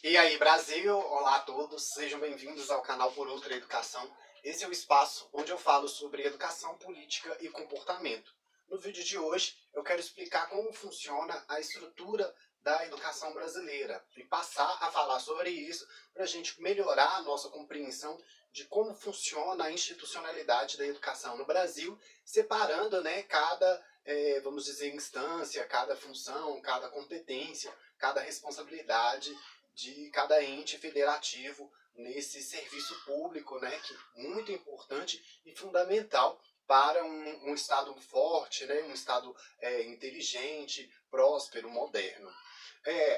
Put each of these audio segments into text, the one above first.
E aí, Brasil? Olá a todos, sejam bem-vindos ao canal Por Outra Educação. Esse é o espaço onde eu falo sobre educação, política e comportamento. No vídeo de hoje, eu quero explicar como funciona a estrutura da educação brasileira e passar a falar sobre isso para a gente melhorar a nossa compreensão de como funciona a institucionalidade da educação no Brasil, separando, cada, vamos dizer, instância, cada função, cada competência, cada responsabilidade de cada ente federativo nesse serviço público, que é muito importante e fundamental para um Estado forte, um Estado inteligente, próspero, moderno.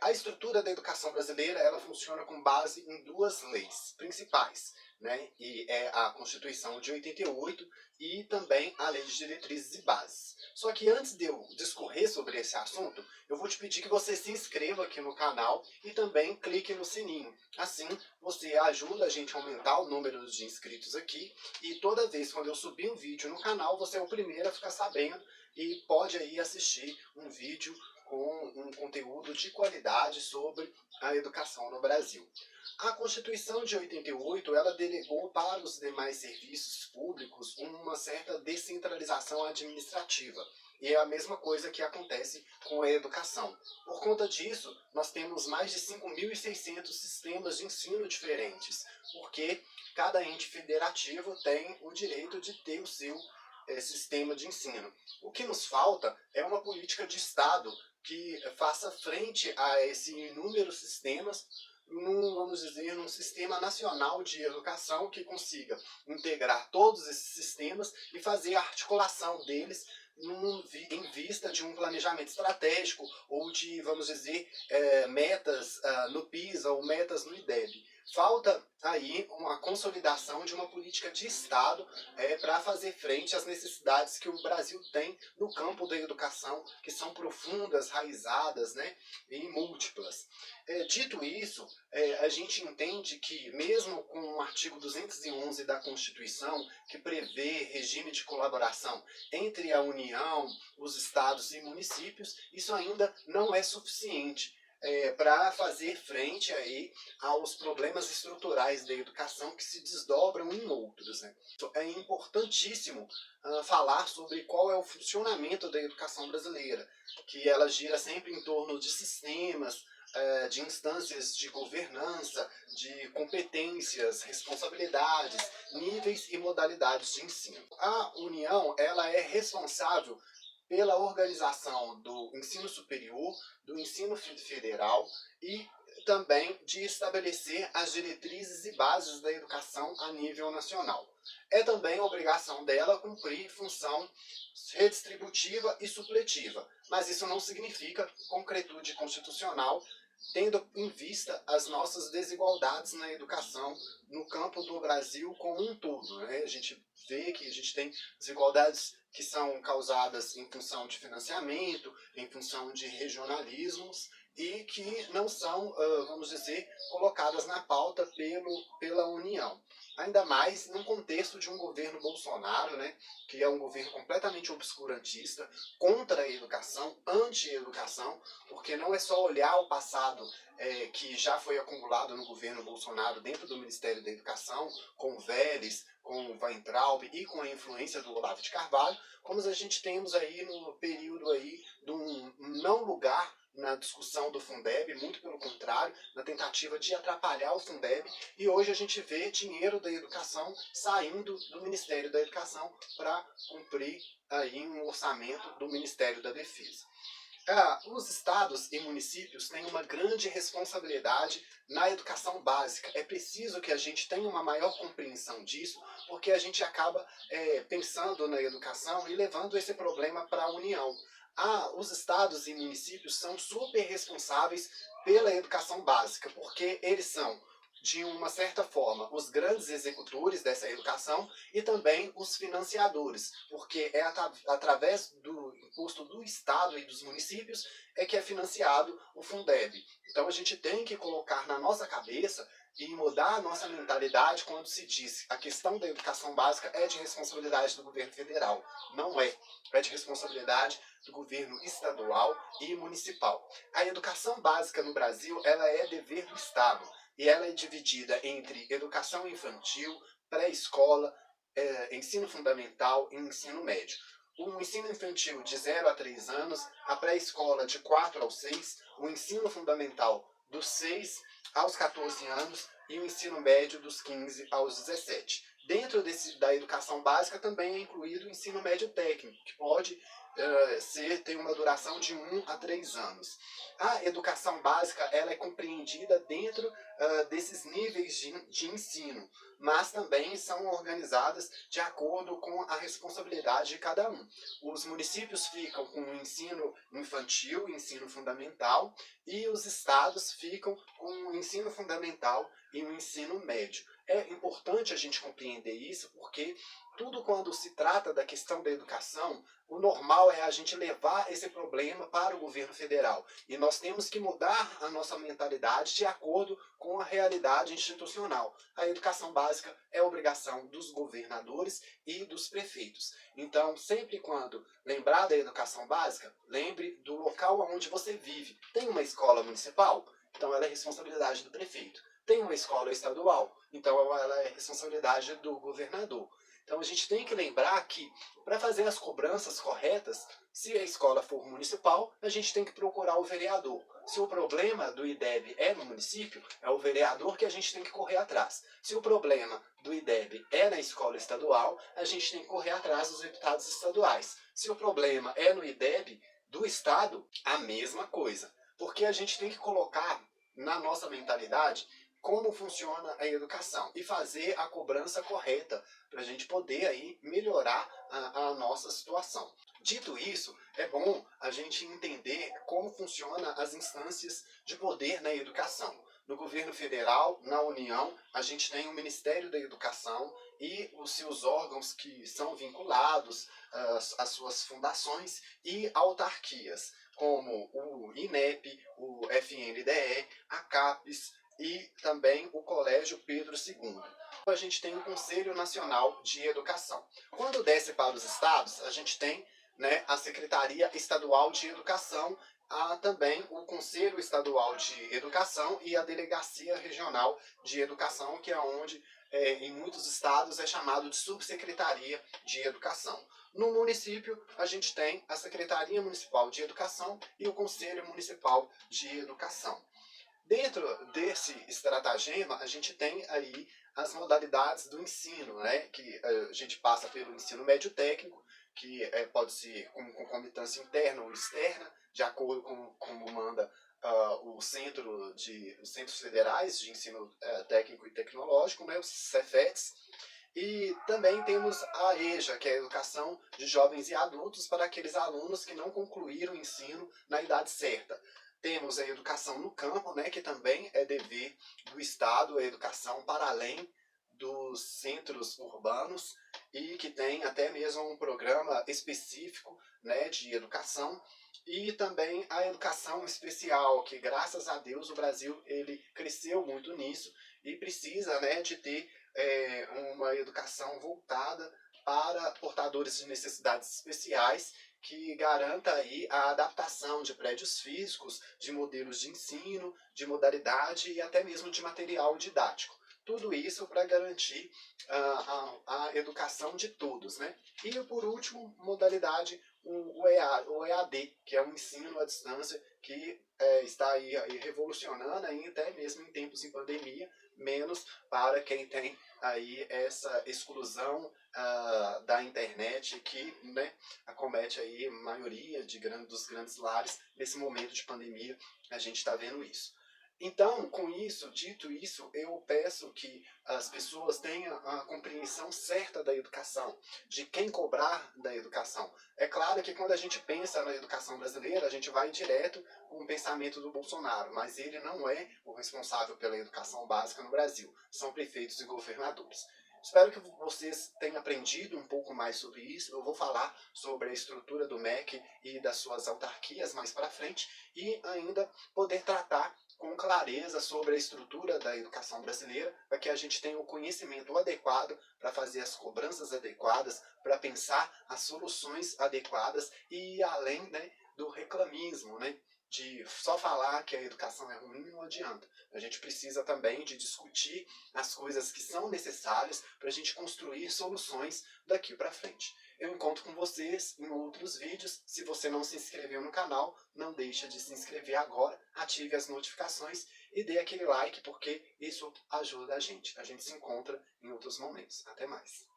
A estrutura da educação brasileira ela funciona com base em duas leis principais, e é a Constituição de 88 e também a Lei de Diretrizes e Bases. Só que antes de eu discorrer sobre esse assunto, eu vou te pedir que você se inscreva aqui no canal e também clique no sininho. Assim, você ajuda a gente a aumentar o número de inscritos aqui e toda vez quando eu subir um vídeo no canal, você é o primeiro a ficar sabendo e pode aí assistir um vídeo com um conteúdo de qualidade sobre a educação no Brasil. A Constituição de 88, ela delegou para os demais serviços públicos uma certa descentralização administrativa. E é a mesma coisa que acontece com a educação. Por conta disso, nós temos mais de 5.600 sistemas de ensino diferentes, porque cada ente federativo tem o direito de ter o seu sistema de ensino. O que nos falta é uma política de Estado que faça frente a esses inúmeros sistemas, vamos dizer, num sistema nacional de educação que consiga integrar todos esses sistemas e fazer a articulação deles em vista de um planejamento estratégico ou de, vamos dizer, metas no PISA ou metas no IDEB. Falta aí uma consolidação de uma política de Estado para fazer frente às necessidades que o Brasil tem no campo da educação, que são profundas, raizadas, e múltiplas. Dito isso, a gente entende que, mesmo com o artigo 211 da Constituição, que prevê regime de colaboração entre a União, os estados e municípios, isso ainda não é suficiente para fazer frente aí aos problemas estruturais da educação que se desdobram em outros. É importantíssimo falar sobre qual é o funcionamento da educação brasileira, que ela gira sempre em torno de sistemas, de instâncias de governança, de competências, responsabilidades, níveis e modalidades de ensino. A União ela é responsável pela organização do ensino superior, do ensino federal e também de estabelecer as diretrizes e bases da educação a nível nacional. É também obrigação dela cumprir função redistributiva e supletiva, mas isso não significa concretude constitucional, tendo em vista as nossas desigualdades na educação no campo do Brasil como um todo. A gente vê que a gente tem desigualdades que são causadas em função de financiamento, em função de regionalismos, e que não são, vamos dizer, colocadas na pauta pela União. Ainda mais num contexto de um governo Bolsonaro, que é um governo completamente obscurantista, contra a educação, anti-educação, porque não é só olhar o passado que já foi acumulado no governo Bolsonaro dentro do Ministério da Educação, com o Vélez, com o Weintraub e com a influência do Olavo de Carvalho, como a gente temos aí no período aí de um não lugar na discussão do Fundeb, muito pelo contrário, na tentativa de atrapalhar o Fundeb, e hoje a gente vê dinheiro da educação saindo do Ministério da Educação para cumprir aí um orçamento do Ministério da Defesa. Os estados e municípios têm uma grande responsabilidade na educação básica. É preciso que a gente tenha uma maior compreensão disso, porque a gente acaba pensando na educação e levando esse problema para a União. Os estados e municípios são super responsáveis pela educação básica, porque eles são de uma certa forma, os grandes executores dessa educação e também os financiadores, porque é através do imposto do Estado e dos municípios é que é financiado o Fundeb. Então a gente tem que colocar na nossa cabeça e mudar a nossa mentalidade quando se diz a questão da educação básica é de responsabilidade do governo federal. Não é. É de responsabilidade do governo estadual e municipal. A educação básica no Brasil, ela é dever do Estado e ela é dividida entre educação infantil, pré-escola, ensino fundamental e ensino médio. O ensino infantil de 0 a 3 anos, a pré-escola de 4 aos 6, o ensino fundamental dos 6 aos 14 anos e o ensino médio dos 15 aos 17. Dentro da educação básica também é incluído o ensino médio técnico, que pode ter uma duração de 1 a 3 anos. A educação básica ela é compreendida dentro desses níveis de ensino, mas também são organizadas de acordo com a responsabilidade de cada um. Os municípios ficam com o ensino infantil, ensino fundamental, e os estados ficam com o ensino fundamental e o ensino médio. É importante a gente compreender isso porque tudo quando se trata da questão da educação, o normal é a gente levar esse problema para o governo federal. E nós temos que mudar a nossa mentalidade de acordo com a realidade institucional. A educação básica é obrigação dos governadores e dos prefeitos. Então, sempre quando lembrar da educação básica, lembre do local onde você vive. Tem uma escola municipal? Então ela é responsabilidade do prefeito. Tem uma escola estadual? Então ela é responsabilidade do governador. Então a gente tem que lembrar que, para fazer as cobranças corretas, se a escola for municipal, a gente tem que procurar o vereador. Se o problema do IDEB é no município, é o vereador que a gente tem que correr atrás. Se o problema do IDEB é na escola estadual, a gente tem que correr atrás dos deputados estaduais. Se o problema é no IDEB do estado, a mesma coisa. Porque a gente tem que colocar na nossa mentalidade como funciona a educação e fazer a cobrança correta para a gente poder aí melhorar a nossa situação. Dito isso, é bom a gente entender como funcionam as instâncias de poder na educação. No governo federal, na União, a gente tem o Ministério da Educação e os seus órgãos que são vinculados às suas fundações e autarquias, como o INEP, o FNDE, a CAPES, e também o Colégio Pedro II. A gente tem o Conselho Nacional de Educação. Quando desce para os estados, a gente tem, né, a Secretaria Estadual de Educação, há também o Conselho Estadual de Educação e a Delegacia Regional de Educação, que é onde em muitos estados é chamado de Subsecretaria de Educação. No município, a gente tem a Secretaria Municipal de Educação e o Conselho Municipal de Educação. Dentro desse estratagema, a gente tem aí as modalidades do ensino, né? Que a gente passa pelo ensino médio técnico, que pode ser com concomitância interna ou externa, de acordo com como manda os Centros Federais de Ensino Técnico e Tecnológico, né? Os Cefets. E também temos a EJA, que é a Educação de Jovens e Adultos para aqueles alunos que não concluíram o ensino na idade certa. Temos a educação no campo, né, que também é dever do Estado, a educação para além dos centros urbanos e que tem até mesmo um programa específico, né, de educação. E também a educação especial, que graças a Deus o Brasil ele cresceu muito nisso e precisa, né, de ter uma educação voltada para portadores de necessidades especiais que garanta aí a adaptação de prédios físicos, de modelos de ensino, de modalidade e até mesmo de material didático. Tudo isso para garantir a educação de todos, né? E por último, modalidade o EAD, que é um ensino à distância que está aí revolucionando aí, até mesmo em tempos de pandemia, menos para quem tem aí essa exclusão da internet que, né, acomete aí a maioria dos grandes lares. Nesse momento de pandemia a gente está vendo isso. Então, com isso, dito isso, eu peço que as pessoas tenham a compreensão certa da educação, de quem cobrar da educação. É claro que quando a gente pensa na educação brasileira, a gente vai direto com o pensamento do Bolsonaro, mas ele não é o responsável pela educação básica no Brasil, são prefeitos e governadores. Espero que vocês tenham aprendido um pouco mais sobre isso. Eu vou falar sobre a estrutura do MEC e das suas autarquias mais para frente e ainda poder tratar com clareza sobre a estrutura da educação brasileira, para que a gente tenha o conhecimento adequado para fazer as cobranças adequadas, para pensar as soluções adequadas e ir além, né, do reclamismo, né? De só falar que a educação é ruim não adianta. A gente precisa também de discutir as coisas que são necessárias para a gente construir soluções daqui para frente. Eu encontro com vocês em outros vídeos. Se você não se inscreveu no canal, não deixa de se inscrever agora, ative as notificações e dê aquele like, porque isso ajuda a gente. A gente se encontra em outros momentos. Até mais.